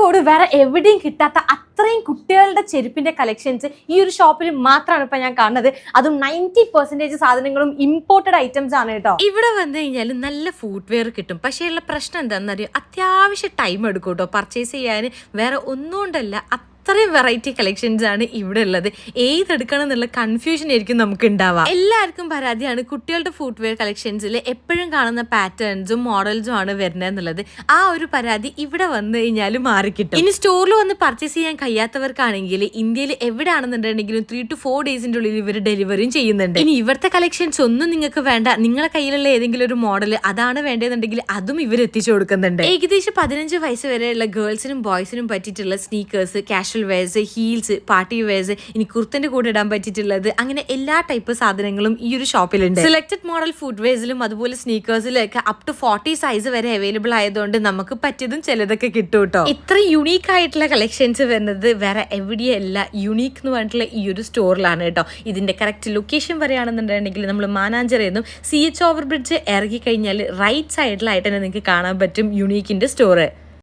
കോഴിക്കോട് വേറെ എവിടെയും കിട്ടാത്ത അത്രയും കുട്ടികളുടെ ചെരുപ്പിന്റെ കളക്ഷൻസ് ഈ ഒരു ഷോപ്പിൽ മാത്രമാണ് ഇപ്പൊ ഞാൻ കാണുന്നത്. അതും 90% സാധനങ്ങളും ഇമ്പോർട്ടഡ് ഐറ്റംസ് ആണ് കേട്ടോ. ഇവിടെ വന്നു കഴിഞ്ഞാൽ നല്ല ഫുട്വെയർ കിട്ടും. പക്ഷേ ഉള്ള പ്രശ്നം എന്താണെന്നറിയോ, അത്യാവശ്യം ടൈം എടുക്കും കേട്ടോ പർച്ചേസ് ചെയ്യാൻ. വേറെ ഒന്നുകൊണ്ടല്ല, അത്രയും വെറൈറ്റി കളക്ഷൻസ് ആണ് ഇവിടെ ഉള്ളത്. ഏതെടുക്കണം എന്നുള്ള കൺഫ്യൂഷൻ ആയിരിക്കും നമുക്ക് ഉണ്ടാവുക. എല്ലാവർക്കും പരാതിയാണ് കുട്ടികളുടെ ഫുട്വെയർ കളക്ഷൻസിൽ എപ്പോഴും കാണുന്ന പാറ്റേൺസും മോഡൽസും ആണ് വരുന്നത് എന്നുള്ളത്. ആ ഒരു പരാതി ഇവിടെ വന്നു കഴിഞ്ഞാൽ മാറിക്കിട്ടും. ഇനി സ്റ്റോറിൽ വന്ന് പർച്ചേസ് ചെയ്യാൻ കഴിയാത്തവർക്കാണെങ്കിൽ ഇന്ത്യയിൽ എവിടെയാണെന്നുണ്ടെങ്കിലും 3 to 4 ഡേയ്സിന്റെ ഉള്ളിൽ ഇവർ ഡെലിവറിയും ചെയ്യുന്നുണ്ട്. ഇനി ഇവിടുത്തെ കളക്ഷൻസ് ഒന്നും നിങ്ങൾക്ക് വേണ്ട, നിങ്ങളുടെ കയ്യിലുള്ള ഏതെങ്കിലും ഒരു മോഡൽ അതാണ് വേണ്ടതെന്നുണ്ടെങ്കിൽ അതും ഇവർ എത്തിച്ചു കൊടുക്കുന്നുണ്ട്. ഏകദേശം 15 വയസ്സ് വരെയുള്ള ഗേൾസിനും ബോയ്സിനും പറ്റിയിട്ടുള്ള sneakers, casual wears, heels, party wears, ഇനി കുർത്തന്റെ കൂടെ ഇടാൻ പറ്റിയിട്ടുള്ളത്, അങ്ങനെ എല്ലാ ടൈപ്പ് സാധനങ്ങളും ഈ ഒരു ഷോപ്പിലുണ്ട്. സെലക്ടഡ് മോഡൽ ഫുട്വെയർസിലും അതുപോലെ സ്നീക്കേഴ്സിലൊക്കെ അപ് ടു 40 സൈസ് വരെ അവൈലബിൾ ആയതുകൊണ്ട് നമുക്ക് പറ്റിയതും ചിലതൊക്കെ കിട്ടും കേട്ടോ. ഇത്ര യുണീക്ക് ആയിട്ടുള്ള കളക്ഷൻസ് വരുന്നത് വേറെ എവിടെയല്ല, യുണീക്ക് എന്ന് പറഞ്ഞിട്ടുള്ള ഈ ഒരു സ്റ്റോറിലാണ് കേട്ടോ. ഇതിന്റെ കറക്റ്റ് ലൊക്കേഷൻ പറയുകയാണെന്നുണ്ടെങ്കിൽ നമ്മൾ മാനാഞ്ചിറയിൽ CH ഓവർ ബ്രിഡ്ജ് ഇറങ്ങി കഴിഞ്ഞാൽ റൈറ്റ് സൈഡിലായിട്ട് തന്നെ നിങ്ങൾക്ക് കാണാൻ പറ്റും യുണീക്കിന്റെ സ്റ്റോറ്.